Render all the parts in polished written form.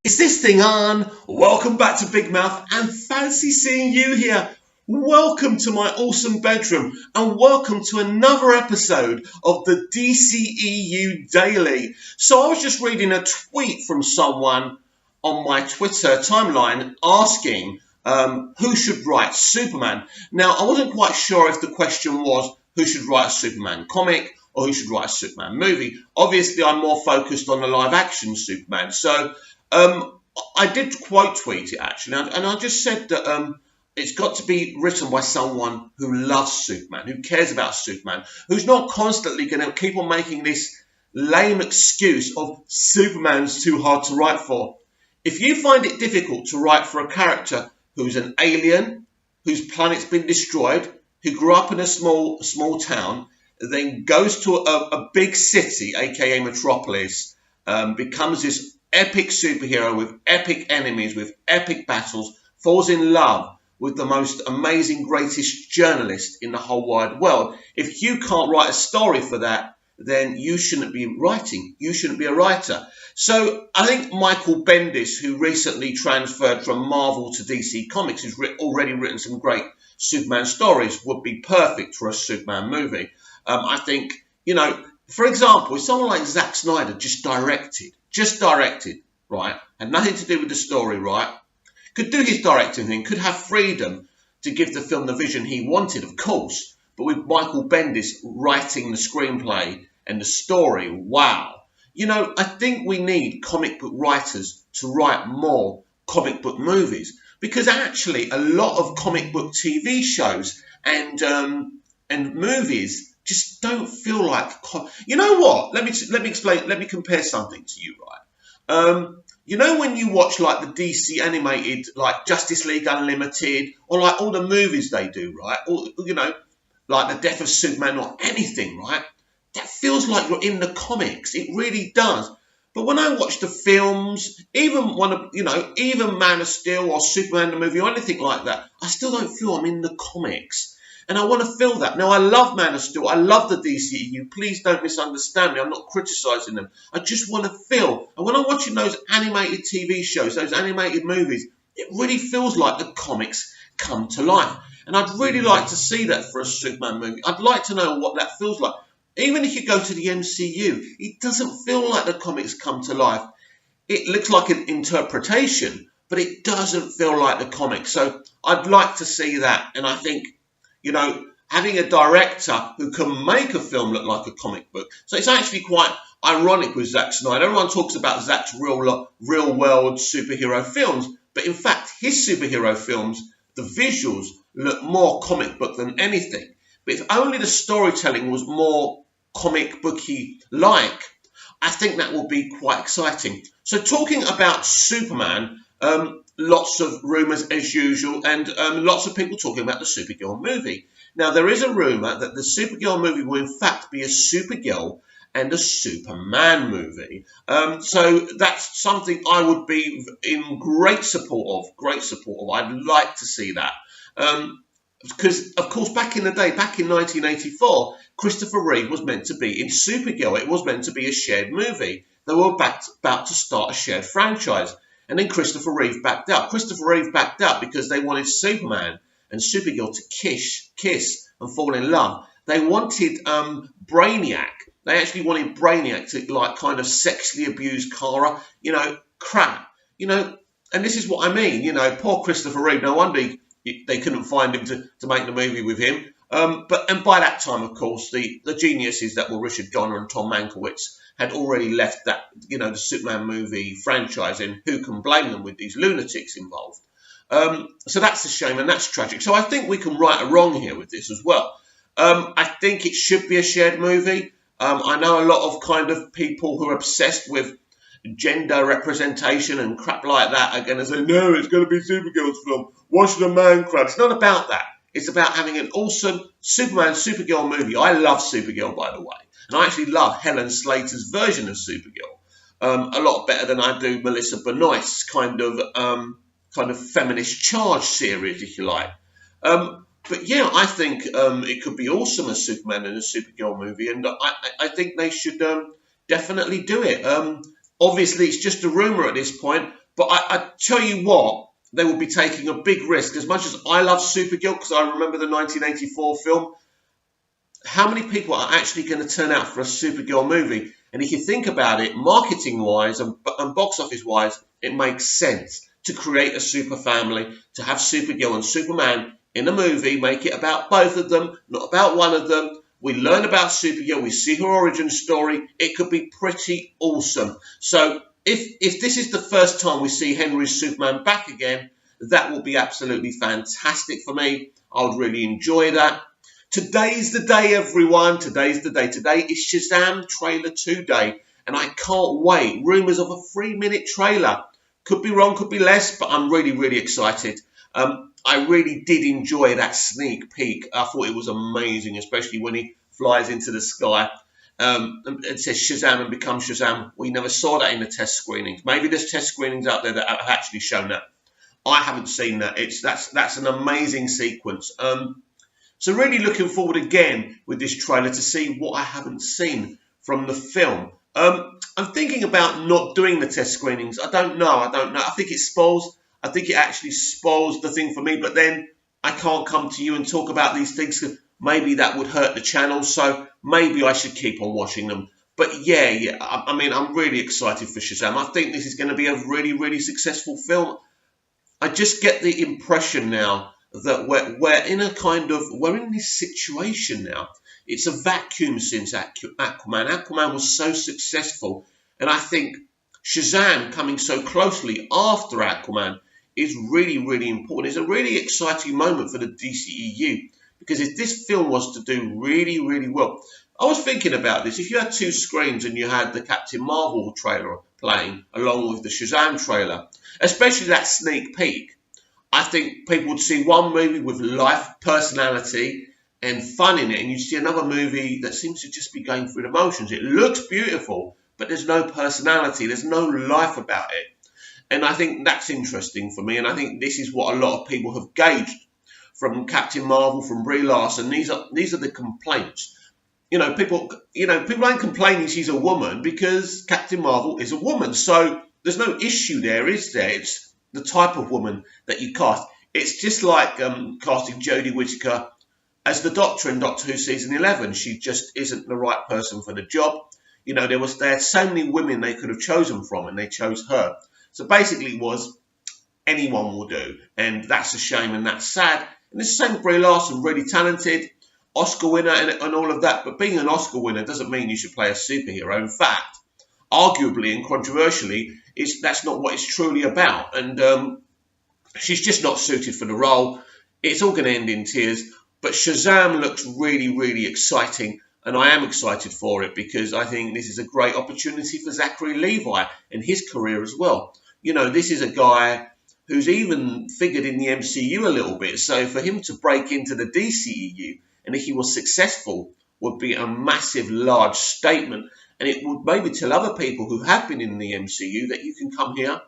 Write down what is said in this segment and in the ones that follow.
Is this thing on? Welcome back to Big Mouth and fancy seeing you here. Welcome to my awesome bedroom and welcome to another episode of the dceu Daily. So I was just reading a tweet from someone on my Twitter timeline asking who should write Superman. Now, I wasn't quite sure if the question was who should write a Superman comic or who should write a Superman movie. Obviously, I'm more focused on the live action Superman. So I did quote tweet it actually, and I just said that it's got to be written by someone who loves Superman, who cares about Superman, who's not constantly going to keep on making this lame excuse of Superman's too hard to write for. If you find it difficult to write for a character who's an alien, whose planet's been destroyed, who grew up in a small town, then goes to a big city, aka Metropolis, becomes this epic superhero with epic enemies, with epic battles, falls in love with the most amazing, greatest journalist in the whole wide world. If you can't write a story for that, then you shouldn't be writing. You shouldn't be a writer. So I think Michael Bendis, who recently transferred from Marvel to DC Comics, who's already written some great Superman stories, would be perfect for a Superman movie. I think, for example, if someone like Zack Snyder just directed, right, had nothing to do with the story, right, could do his directing thing, could have freedom to give the film the vision he wanted, of course, but with Michael Bendis writing the screenplay and the story, wow. I think we need comic book writers to write more comic book movies, because actually a lot of comic book TV shows and movies just don't feel like. You know what? Let me explain. Let me compare something to you, right? When you watch like the DC animated, like Justice League Unlimited, or like all the movies they do, right? Or like the Death of Superman or anything, right? That feels like you're in the comics. It really does. But when I watch the films, even even Man of Steel or Superman the movie or anything like that, I still don't feel I'm in the comics. And I want to feel that. Now, I love Man of Steel. I love the DCEU. Please don't misunderstand me. I'm not criticising them. I just want to feel. And when I'm watching those animated TV shows, those animated movies, it really feels like the comics come to life. And I'd really like to see that for a Superman movie. I'd like to know what that feels like. Even if you go to the MCU, it doesn't feel like the comics come to life. It looks like an interpretation, but it doesn't feel like the comics. So I'd like to see that. And I think, having a director who can make a film look like a comic book. So it's actually quite ironic with Zack Snyder. Everyone talks about Zack's real world superhero films, but in fact, his superhero films, the visuals look more comic book than anything. But if only the storytelling was more comic booky like, I think that will be quite exciting. So talking about Superman, lots of rumours as usual, and lots of people talking about the Supergirl movie. Now, there is a rumour that the Supergirl movie will in fact be a Supergirl and a Superman movie. So that's something I would be in great support of. I'd like to see that. Because, of course, back in the day, back in 1984, Christopher Reeve was meant to be in Supergirl. It was meant to be a shared movie. They were about to start a shared franchise. And then Christopher Reeve backed out. Christopher Reeve backed out because they wanted Superman and Supergirl to kiss and fall in love. They wanted Brainiac. They actually wanted Brainiac to, like, kind of sexually abuse Kara. Crap. And this is what I mean. Poor Christopher Reeve. No wonder they couldn't find him to make the movie with him. But by that time, of course, the geniuses that were Richard Donner and Tom Mankiewicz had already left that, the Superman movie franchise, and who can blame them with these lunatics involved? So that's a shame and that's tragic. So I think we can right a wrong here with this as well. I think it should be a shared movie. I know a lot of kind of people who are obsessed with gender representation and crap like that are going to say, no, it's going to be Supergirl's film. Watch the man crap. It's not about that. It's about having an awesome Superman, Supergirl movie. I love Supergirl, by the way. And I actually love Helen Slater's version of Supergirl a lot better than I do Melissa Benoist's kind of feminist charge series, if you like. But yeah, I think it could be awesome, a Superman and a Supergirl movie. And I think they should definitely do it. Obviously, it's just a rumour at this point, but I tell you what, they will be taking a big risk. As much as I love Supergirl, because I remember the 1984 film, how many people are actually going to turn out for a Supergirl movie? And if you think about it, marketing-wise and box office-wise, it makes sense to create a super family, to have Supergirl and Superman in a movie, make it about both of them, not about one of them. We learn about Supergirl, we see her origin story. It could be pretty awesome. So if this is the first time we see Henry's Superman back again, that will be absolutely fantastic for me. I would really enjoy that. Today's the day, everyone. Today's the day. Today is Shazam Trailer 2 Day, and I can't wait. Rumours of a 3-minute trailer. Could be wrong, could be less, but I'm really, really excited. I really did enjoy that sneak peek. I thought it was amazing, especially when he flies into the sky. It says Shazam and becomes Shazam. We never saw that in the test screenings. Maybe there's test screenings out there that have actually shown that. I haven't seen that. That's an amazing sequence. So really looking forward again with this trailer to see what I haven't seen from the film. I'm thinking about not doing the test screenings. I don't know. I think it actually spoils the thing for me, but then I can't come to you and talk about these things because maybe that would hurt the channel, so maybe I should keep on watching them. But yeah, I mean, I'm really excited for Shazam. I think this is going to be a really, really successful film. I just get the impression now that we're in this situation now. It's a vacuum since Aquaman. Aquaman was so successful, and I think Shazam coming so closely after Aquaman is really, really important. It's a really exciting moment for the DCEU, because if this film was to do really, really well, I was thinking about this. If you had 2 screens and you had the Captain Marvel trailer playing along with the Shazam trailer, especially that sneak peek, I think people would see one movie with life, personality, and fun in it, and you'd see another movie that seems to just be going through the motions. It looks beautiful, but there's no personality, there's no life about it. And I think that's interesting for me, and I think this is what a lot of people have gauged from Captain Marvel, from Brie Larson. These are the complaints. People aren't complaining she's a woman because Captain Marvel is a woman. So there's no issue there, is there? It's the type of woman that you cast. It's just like casting Jodie Whittaker as the Doctor in Doctor Who Season 11. She just isn't the right person for the job. There had so many women they could have chosen from, and they chose her. So basically it was anyone will do, and that's a shame and that's sad. And it's the same with Brie Larson, really talented, Oscar winner and all of that. But being an Oscar winner doesn't mean you should play a superhero. In fact, arguably and controversially, that's not what it's truly about. And she's just not suited for the role. It's all going to end in tears. But Shazam looks really, really exciting. And I am excited for it because I think this is a great opportunity for Zachary Levi and his career as well. This is a guy who's even figured in the MCU a little bit. So for him to break into the DCEU, and if he was successful, would be a massive, large statement. And it would maybe tell other people who have been in the MCU that you can come here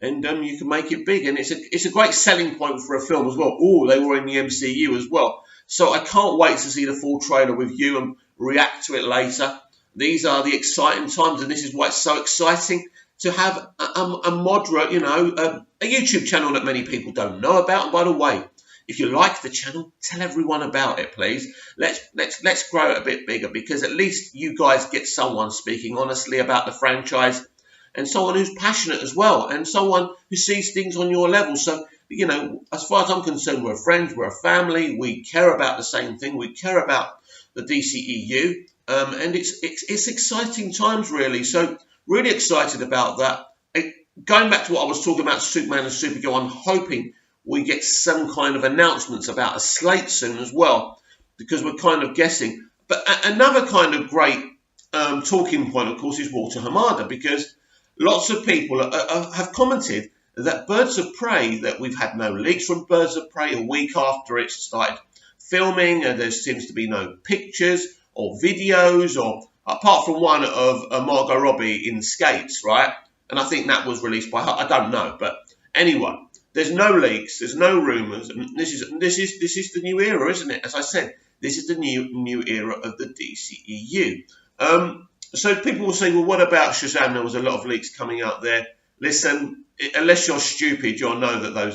and you can make it big. And it's a great selling point for a film as well. Oh, they were in the MCU as well. So I can't wait to see the full trailer with you and react to it later. These are the exciting times, and this is why it's so exciting to have a moderate, a YouTube channel that many people don't know about. And by the way, if you like the channel, tell everyone about it, please. Let's grow it a bit bigger, because at least you guys get someone speaking honestly about the franchise, and someone who's passionate as well, and someone who sees things on your level. So, as far as I'm concerned, we're friends, we're a family, we care about the same thing, we care about the DCEU, and it's exciting times, really. So, really excited about that. Going back to what I was talking about, Superman and Supergirl, I'm hoping we get some kind of announcements about a slate soon as well, because we're kind of guessing. But another kind of great talking point, of course, is Walter Hamada, because lots of people have commented that Birds of Prey, that we've had no leaks from Birds of Prey a week after it started filming, and there seems to be no pictures or videos, or apart from one of Margot Robbie in skates, right? And I think that was released by her. I don't know, but anyway, there's no leaks, there's no rumours, and this is the new era, isn't it? As I said, this is the new era of the DCEU. So people will say, well, what about Shazam? There was a lot of leaks coming out there. Listen, unless you're stupid, you'll know that that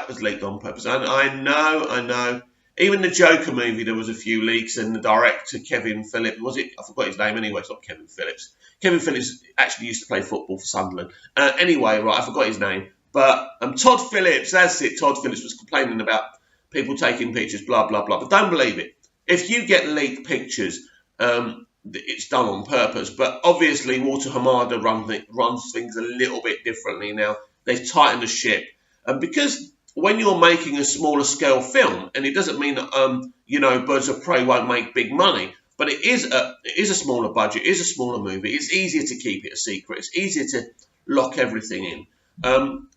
was leaked on purpose. And I know. Even the Joker movie, there was a few leaks, and the director, Kevin Phillips, I forgot his name anyway, it's not Kevin Phillips. Kevin Phillips actually used to play football for Sunderland. Anyway, right, I forgot his name. But Todd Phillips, that's it, Todd Phillips was complaining about people taking pictures, blah, blah, blah. But don't believe it. If you get leaked pictures, it's done on purpose. But obviously, Walter Hamada runs things a little bit differently now. They've tightened the ship. And because when you're making a smaller scale film, and it doesn't mean that, Birds of Prey won't make big money, but it is a smaller budget, it is a smaller movie. It's easier to keep it a secret. It's easier to lock everything in.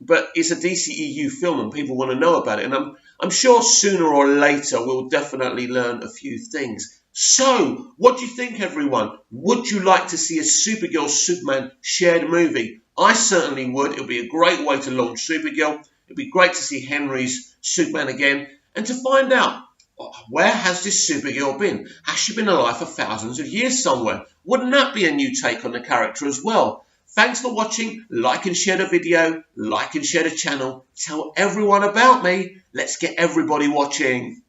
But it's a DCEU film, and people want to know about it. And I'm sure sooner or later we'll definitely learn a few things. So, what do you think, everyone? Would you like to see a Supergirl Superman shared movie? I certainly would. It would be a great way to launch Supergirl. It'd be great to see Henry's Superman again, and to find out, where has this Supergirl been? Has she been alive for thousands of years somewhere? Wouldn't that be a new take on the character as well? Thanks for watching. Like and share the video. Like and share the channel. Tell everyone about me. Let's get everybody watching.